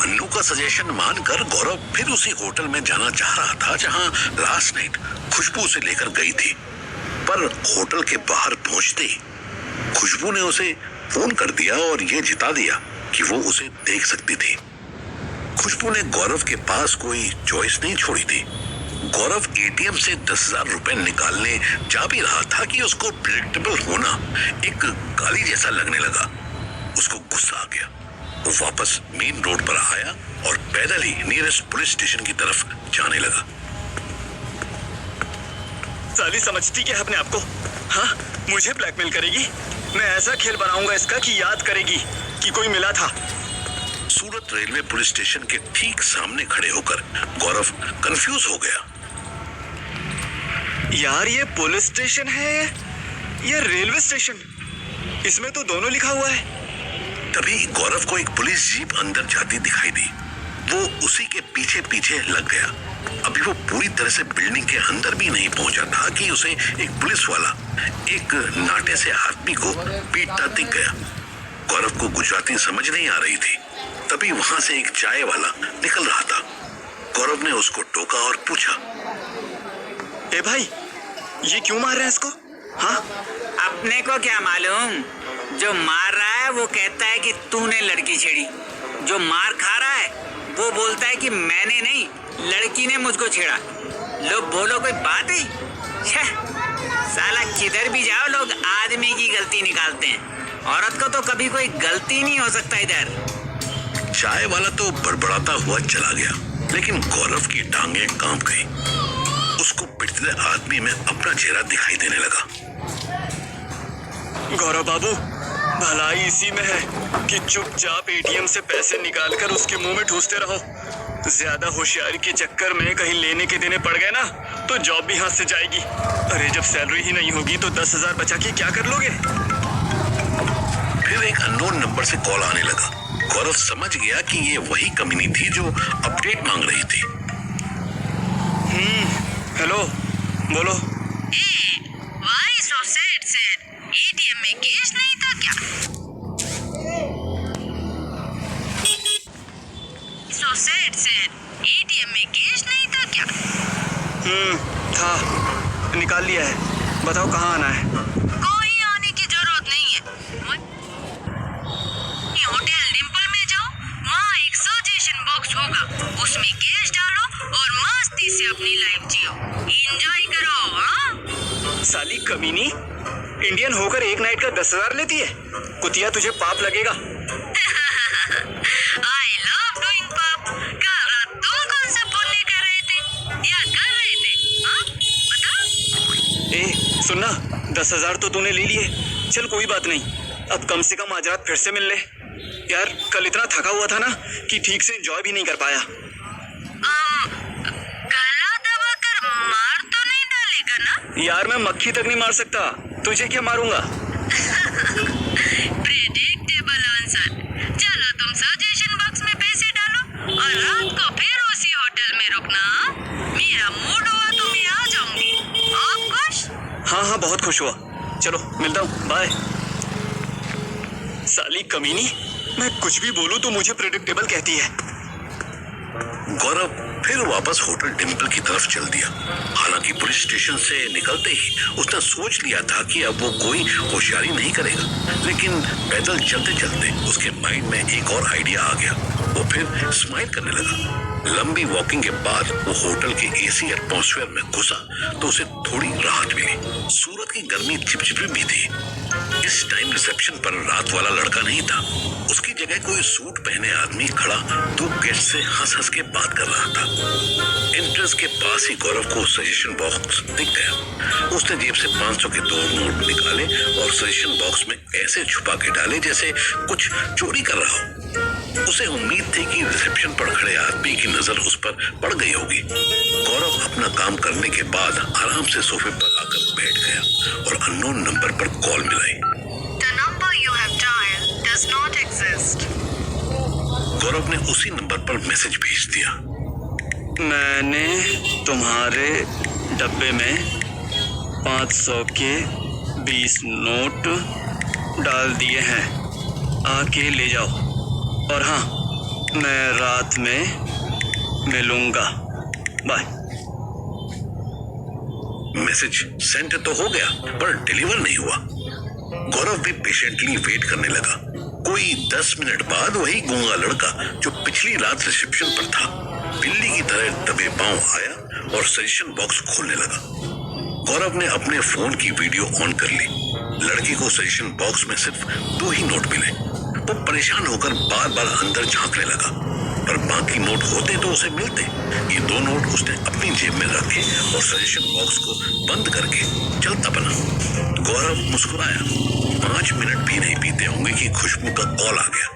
अन्नू का सजेशन मानकर गौरव फिर उसी होटल में जाना चाह रहा था जहां लास्ट नाइट खुशबू उसे लेकर गई थी। पर होटल के बाहर पहुंचते ही खुशबू ने उसे फोन कर दिया और यह जिता दिया कि वो उसे देख सकती थी। खुशबू ने गौरव के पास कोई चॉइस नहीं छोड़ी थी। गौरव एटीएम से 10,000 रुपए निकालने जा भी रहा था कि उसको प्रेडिक्टेबल होना एक गाली जैसा लगने लगा। उसको गुस्सा आ गया। वो वापस मेन रोड पर आया और पैदल ही नियरेस्ट पुलिस स्टेशन की तरफ जाने लगा। साली समझती क्या है अपने आप को? हाँ, मुझे ब्लैकमेल करेगी। मैं ऐसा खेल बनाऊंगा इसका कि याद करेगी कि कोई मिला था। सूरत रेलवे पुलिस स्टेशन के ठीक सामने खड़े होकर गौरव कंफ्यूज हो गया। यार, ये पुलिस स्टेशन है या रेलवे स्टेशन? इसमें तो दोनों लिखा हुआ है। तभी गौरव को एक पुलिस जीप अंदर जाती दिखाई दी। वो उसी के पीछे पीछे लग गया। अभी वो पूरी तरह से बिल्डिंग के अंदर भी नहीं पहुंचा था कि उसे एक पुलिस वाला एक नाटे से आदमी को पीटता दिख गया। गौरव को गुजराती समझ नहीं आ रही थी। तभी वहां से एक चाय वाला निकल रहा था। गौरव ने उसको टोका और पूछा, ए भाई, ये क्यों मार रहे हैं इसको? हाँ, अपने को क्या मालूम? जो मार रहा है वो कहता है कि तूने लड़की छेड़ी। जो मार खा रहा है वो बोलता है कि मैंने नहीं, लड़की ने मुझको छेड़ा। लोग बोलो कोई बात ही। साला किधर भी जाओ लोग आदमी की गलती निकालते हैं। औरत को तो कभी कोई गलती नहीं हो सकता इधर। चाय वाला तो बड़बड़ाता हुआ चला गया, लेकिन गौरव की टांगें कांप गई। उसको पिटते आदमी में अपना चेहरा दिखाई देने लगा। गौरव बाबू, भलाई इसी में है कि चुपचाप एटीएम से पैसे निकालकर उसके मुंह में ठूसते रहो। ज्यादा होशियारी के चक्कर में कहीं लेने के देने पड़ गए ना तो जॉब भी हाथ से जाएगी। अरे जब सैलरी ही नहीं होगी तो 10,000 बचा के क्या कर लोगे? फिर एक अननोन नंबर से कॉल आने लगा। गौरव समझ गया कि ये वही कमीनी थी जो अपडेट मांग रही थी। हेलो, बोलो। Why so sad, sir? ATM में कैश नहीं था क्या? So sad, sir. ATM में कैश नहीं था क्या? था, निकाल लिया है। बताओ कहाँ आना है? कोई आने की जरूरत नहीं है। होटल डिम्पल में जाओ, वहाँ एक सजेशन बॉक्स होगा। उसमें कैश डालो और मस्ती से अपनी लाइफ जियो। एंजॉय करो। हाँ? साली कमीनी, इंडियन होकर एक नाइट का 10,000 लेती है। कुतिया, तुझे पाप लगेगा। I love doing pop. कल रात तुम कौन सा पुण्य कर रहे थे या कर रहे थे? हाँ? बताओ। ए सुनना, 10,000 तो तूने ले लिए। चल कोई बात नहीं, अब कम से कम आज रात फिर से मिल ले। यार, कल इतना थका हुआ था ना कि ठीक से एंजॉय भी नहीं कर पाया। गला दबाकर मार तो नहीं डालेगा ना? यार, मैं मक्खी तक नहीं मार सकता, तुझे क्या मारूंगा? Predictable answer. चलो तुम सजेशन बॉक्स में पैसे डालो और रात को फिर उसी होटल में रुकना। मेरा मूड हुआ तो मैं आ जाऊंगी। आप खुश? हाँ, बहुत खुश हुआ। चलो मिलता हूँ, बाय। साली कमीनी, मैं कुछ भी बोलूं तो मुझे प्रेडिक्टेबल कहती है। गौरव फिर वापस होटल डिम्पल की तरफ चल दिया। हालांकि पुलिस स्टेशन से निकलते ही उसने सोच लिया था कि अब वो कोई होशियारी नहीं करेगा, लेकिन पैदल चलते चलते उसके माइंड में एक और आइडिया आ गया। वो फिर स्माइल करने लगा। लंबी वॉकिंग के बाद वो होटल के एसी एटमॉस्फेयर में घुसा तो उसे थोड़ी राहत मिली। सूरत की गर्मी चिपचिपी भी थी। इस टाइम रिसेप्शन पर रात वाला लड़का नहीं था। उसकी जगह कोई सूट पहने आदमी खड़ा दो गेस्ट से हंस के बात कर रहा था। एंट्रेंस के पास ही गौरव को सजेशन बॉक्स दिख गया। उसने जेब से 500 के 2 नोट निकाले और सजेशन बॉक्स में ऐसे छुपा के डाले जैसे कुछ चोरी कर रहा हो। उसे उम्मीद थी कि रिसेप्शन पर खड़े आदमी की नजर उस पर पड़ गई होगी। गौरव अपना काम करने के बाद आराम से सोफे पर आकर बैठ गया और अननोन नंबर पर कॉल मिलाई। The number you have dialed does not exist. गौरव ने उसी नंबर पर मैसेज भेज दिया। मैंने तुम्हारे डब्बे में 500 के 20 नोट डाल दिए हैं, आके ले जाओ। और हाँ, मैं रात में मिलूंगा, बाय। मैसेज सेंड तो हो गया पर डिलीवर नहीं हुआ। गौरव भी पेशेंटली वेट करने लगा। कोई 10 मिनट बाद वही गूंगा लड़का जो पिछली रात रिसेप्शन पर था बिल्ली की तरह दबे पांव आया और सजेशन बॉक्स खोलने लगा। गौरव ने अपने फोन की वीडियो ऑन कर ली। लड़के को सजेशन बॉक्स में सिर्फ 2 ही नोट मिले। वो परेशान होकर बार बार अंदर झांकने लगा, पर बाकी नोट होते तो उसे मिलते। ये 2 नोट उसने अपनी जेब में रखे और सजेशन बॉक्स को बंद करके चलता बना। गौरव मुस्कुराया। 5 मिनट भी नहीं बीते होंगे कि खुशबू का कॉल आ गया।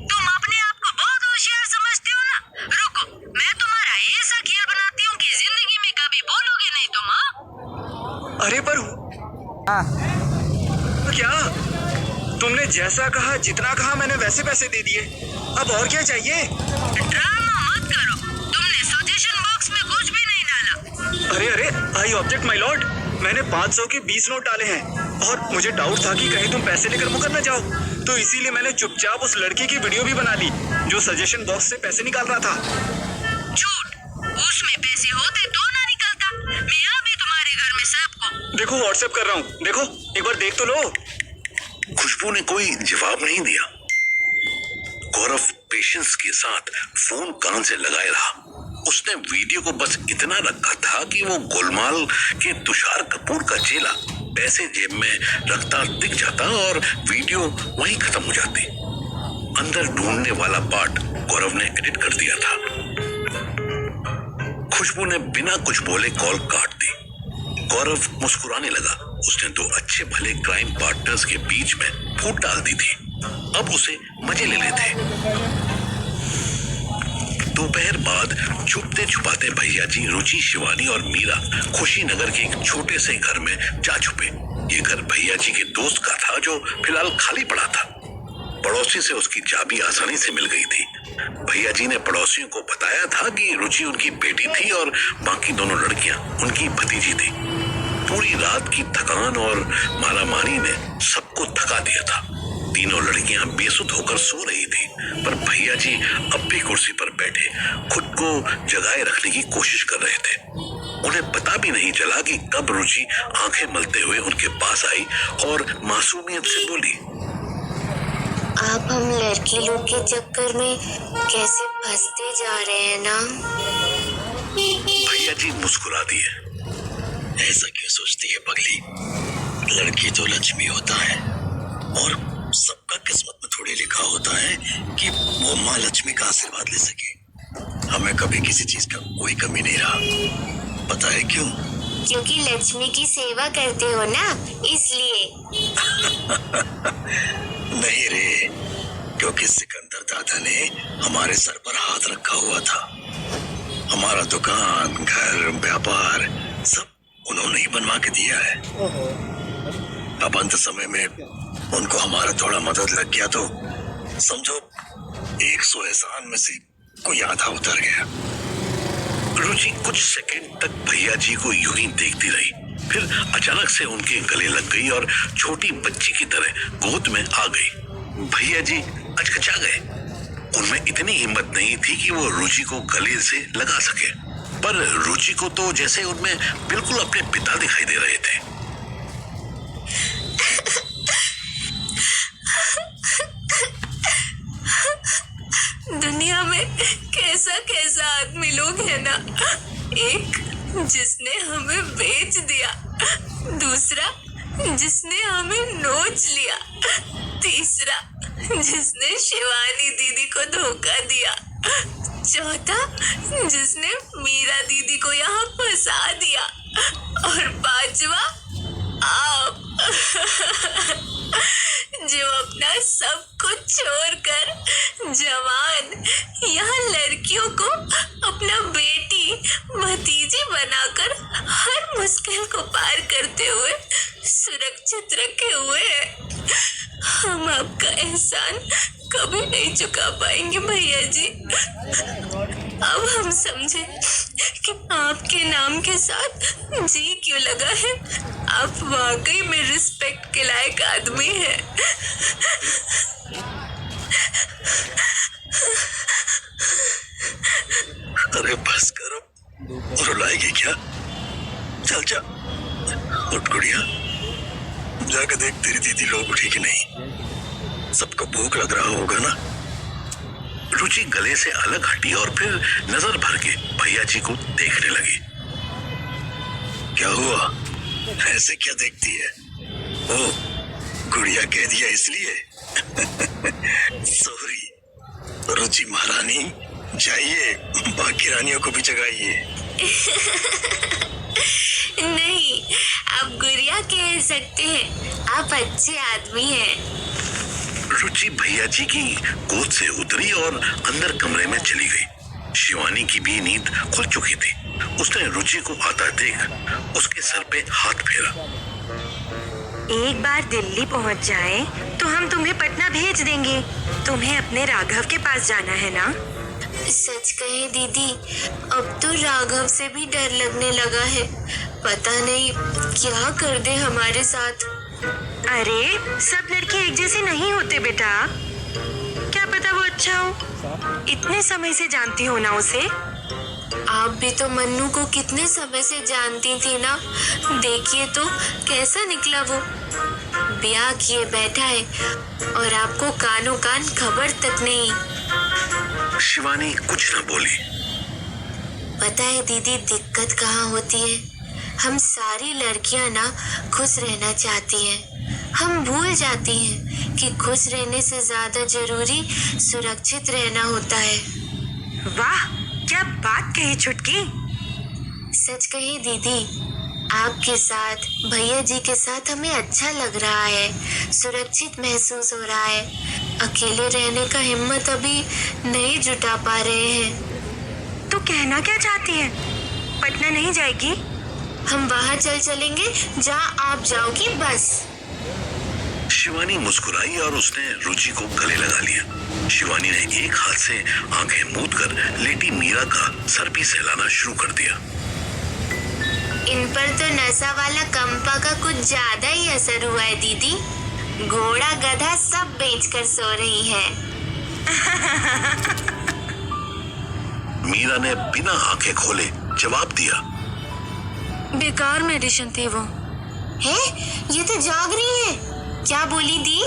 तुम अपने आप को बहुत होशियार समझते हो ना? रुको, मैं तुम्हारा ऐसा खेल बनाती हूँ कि जिंदगी में कभी बोलोगे नहीं तुम। हाँ? अरे पर क्या? तुमने जैसा कहा, जितना कहा, मैंने वैसे पैसे दे दिए। अब और क्या चाहिए? ड्रामा मत करो। तुमने सजेशन बॉक्स में कुछ भी नहीं डाला। अरे आई ऑब्जेक्ट माय लॉर्ड। मैंने 500 के 20 नोट डाले हैं और मुझे डाउट था कि कहीं तुम पैसे लेकर मुकर न जाओ, तो इसीलिए मैंने चुपचाप उस लड़की की वीडियो भी बना ली जो सजेशन बॉक्स से पैसे निकाल रहा था। झूठ, उसमें पैसे होते तो ना निकलता। मैं अभी तुम्हारे घर में सबको। देखो व्हाट्सएप कर रहा हूँ, देखो एक बार देख तो लो। खुशबू ने कोई जवाब नहीं दिया। गौरव पेशेंस के साथ फोन कान से लगाए रहा। उसने वीडियो को बस इतना रखा था कि वो गोलमाल के तुषार कपूर का चेला पैसे जेब में रखता दिख जाता और वीडियो वहीं खत्म हो जाती। अंदर ढूंढने वाला पार्ट गौरव ने एडिट कर दिया था। खुशबू ने बिना कुछ बोले कॉल काट दी। गौरव मुस्कुराने लगा। उसने 2 अच्छे भले क्राइम पार्टनर्स के बीच में फूट डाल दी थी। अब उसे मजे लेने थे। दोपहर बाद छुपते छुपाते भैया जी, रुचि, शिवानी और मीरा खुशी नगर के एक छोटे से घर में जा छुपे। ये घर भैया जी के दोस्त का था जो फिलहाल खाली पड़ा था। पड़ोसी से उसकी चाबी आसानी से मिल गई थी। भैया जी ने पड़ोसियों को बताया था कि रुचि उनकी बेटी थी और बाकी दोनों लड़कियां उनकी भतीजी थी। पूरी रात की थकान और मारामारी ने सबको थका दिया था। तीनों लड़कियां बेसुध होकर सो रही थी, पर भैया जी अब भी कुर्सी पर बैठे खुद को जगाए रखने की कोशिश कर रहे थे। उन्हें पता भी नहीं चला कि कब रुचि आंखें मलते हुए उनके पास आई और मासूमियत से बोली, आप हम लड़की लोग के चक्कर में कैसे फंसते जा रहे हैं ना। भैया जी मुस्कुरा दिए। ऐसा क्यों सोचती है पगली? लड़की तो लक्ष्मी होता है और सबका किस्मत में थोड़ी लिखा होता है कि वो माँ लक्ष्मी का आशीर्वाद ले सके। हमें कभी किसी चीज का कोई कमी नहीं रहा। पता है क्यों? क्योंकि लक्ष्मी की सेवा करते हो ना, इसलिए। नहीं रे, क्योंकि सिकंदर दादा ने हमारे सर पर हाथ रखा हुआ था। हमारा दुकान, घर, व्यापार सब उन्होंने ही बनवा के दिया है। अब अंत समय में उनको हमारा थोड़ा मदद लग गया तो समझो 100 एहसान में से कोई आधा उतर गया। रुचि कुछ सेकंड तक भैया जी को यूं ही देखती रही, फिर अचानक से उनके गले लग गई और छोटी बच्ची की तरह गोद में आ गई। भैया जी अचकचा गए। उनमें इतनी हिम्मत नहीं थी कि वो रुचि को गले से लगा सके, पर रुचि को तो जैसे उनमें बिल्कुल अपने पिता दिखाई दे रहे थे। दुनिया में कैसा कैसा आदमी लोग है ना। एक जिसने हमें बेच दिया, दूसरा जिसने हमें नोच लिया, तीसरा जिसने शिवानी दीदी को धोखा दिया, चौथा जिसने मीरा दीदी को यहाँ फंसा दिया, और पांचवा आप जो अपना सब कुछ छोड़कर जवान यहाँ लड़कियों को अपना बेटी भतीजी बनाकर हर मुश्किल को पार करते हुए सुरक्षित रखे हुए हैं। हम आपका एहसान कभी नहीं चुका पाएंगे भैया जी। अब हम समझे कि आपके नाम के साथ जी क्यों लगा है। आप वाकई में रिस्पेक्ट के लायक आदमी हैं। जल्दी लोग उठे कि नहीं? सबको भूख लग रहा होगा ना? रुचि गले से अलग हटी और फिर नजर भर के भैया जी को देखने लगी। क्या हुआ? ऐसे क्या देखती है? ओ, गुड़िया कह दिया इसलिए? सॉरी रुचि महारानी, जाइए बाकी रानियों को भी जगाइए। नहीं, आप गुड़िया कह सकते हैं, आप अच्छे आदमी हैं। रुचि भैया जी की गोद से उतरी और अंदर कमरे में चली गई। शिवानी की भी नींद खुल चुकी थी। उसने रुचि को आता देख उसके सर पे हाथ फेरा। एक बार दिल्ली पहुंच जाए तो हम तुम्हें पटना भेज देंगे। तुम्हें अपने राघव के पास जाना है ना? सच कहे दीदी, अब तो राघव से भी डर लगने लगा है। पता नहीं क्या कर दे हमारे साथ। अरे सब लड़के एक जैसे नहीं होते बेटा, क्या पता वो अच्छा हो। इतने समय से जानती हो ना उसे। आप भी तो मन्नू को कितने समय से जानती थी ना। देखिए तो कैसा निकला वो। ब्याह किए बैठा है और आपको कानों कान खबर तक नहीं। शिवानी कुछ न बोली। पता है दीदी दिक्कत कहाँ होती है? हम सारी लड़कियां ना खुश रहना चाहती हैं। हम भूल जाती हैं कि खुश रहने से ज्यादा जरूरी सुरक्षित रहना होता है। वाह, क्या बात कही छुटकी। सच कही दीदी, आपके साथ, भैया जी के साथ हमें अच्छा लग रहा है, सुरक्षित महसूस हो रहा है। अकेले रहने का हिम्मत अभी नहीं जुटा पा रहे हैं। तो कहना क्या चाहती है? पटना नहीं जाएगी? हम वहाँ चलेंगे जहाँ आप जाओगी बस। शिवानी मुस्कुराई और उसने रुचि को गले लगा लिया। शिवानी ने एक हाथ से आंखें मूंद कर लेटी मीरा का सर भी सहलाना शुरू कर दिया। इन पर तो नशा वाला कंपा का कुछ ज्यादा ही असर हुआ है दीदी। घोड़ा गधा सब बेचकर सो रही है। मीरा ने बिना आंखें खोले जवाब दिया। बेकार मेडिसिन थी वो। है? ये तो जाग रही है। क्या बोली दी?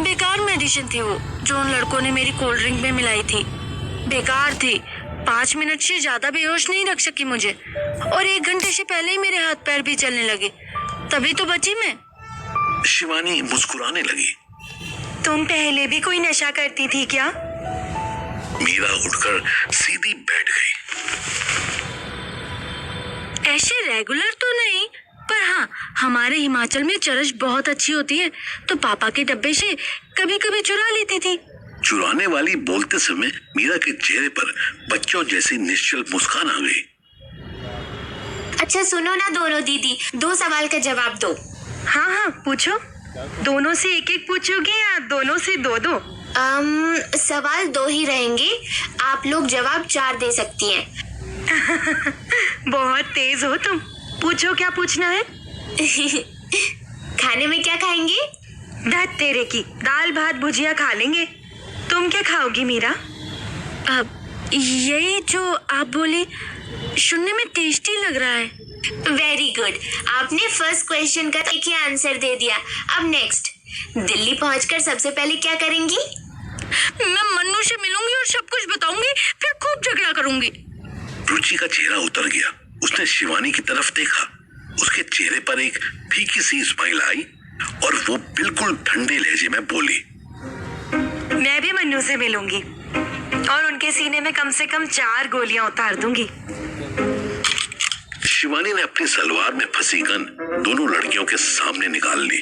बेकार मेडिसिन थी वो, जो उन लड़कों ने मेरी कोल्ड ड्रिंक में मिलाई थी। बेकार थी। 5 मिनट से ज्यादा बेहोश नहीं रख सकी मुझे, और 1 घंटे से पहले ही मेरे हाथ पैर भी चलने लगे। तभी तो बची मैं। शिवानी मुस्कुराने लगी। तुम पहले भी कोई नशा करती थी क्या? मीरा उठकर सीधी बैठ गई। ऐसे रेगुलर तो नहीं, पर हाँ, हमारे हिमाचल में चरस बहुत अच्छी होती है, तो पापा के डब्बे से कभी कभी चुरा लेती थी। चुराने वाली बोलते समय मीरा के चेहरे पर बच्चों जैसी निश्चल मुस्कान आ गई। अच्छा सुनो ना दोनों दीदी, 2 सवाल का जवाब दो। हाँ हाँ पूछो। दोनों से एक एक पूछोगी या दोनों से 2-2? सवाल 2 ही रहेंगे। आप लोग जवाब 4 दे सकती हैं। बहुत तेज हो तुम। पूछो क्या पूछना है? खाने में क्या खाएंगी? धत तेरे की, दाल भात भुजिया खा लेंगे। तुम क्या खाओगी मीरा? अब यही जो आप बोली, सुनने में टेस्टी लग रहा है। वेरी गुड, आपने फर्स्ट क्वेश्चन का एक ही आंसर दे दिया। अब नेक्स्ट, दिल्ली पहुंचकर सबसे पहले क्या करेंगी? मैं मन्नू से मिलूंगी और सब कुछ बताऊंगी, फिर खूब झगड़ा करूंगी। रुचि का चेहरा उतर गया। उसने शिवानी की तरफ देखा। उसके चेहरे पर एक फीकी सी स्माइल आई और वो बिल्कुल ठंडे लहजे में बोली। मैं भी मन्नू से मिलूंगी और उनके सीने में कम से कम 4 गोलियां उतार दूंगी। शिवानी ने अपनी सलवार में फंसी गन दोनों लड़कियों के सामने निकाल ली।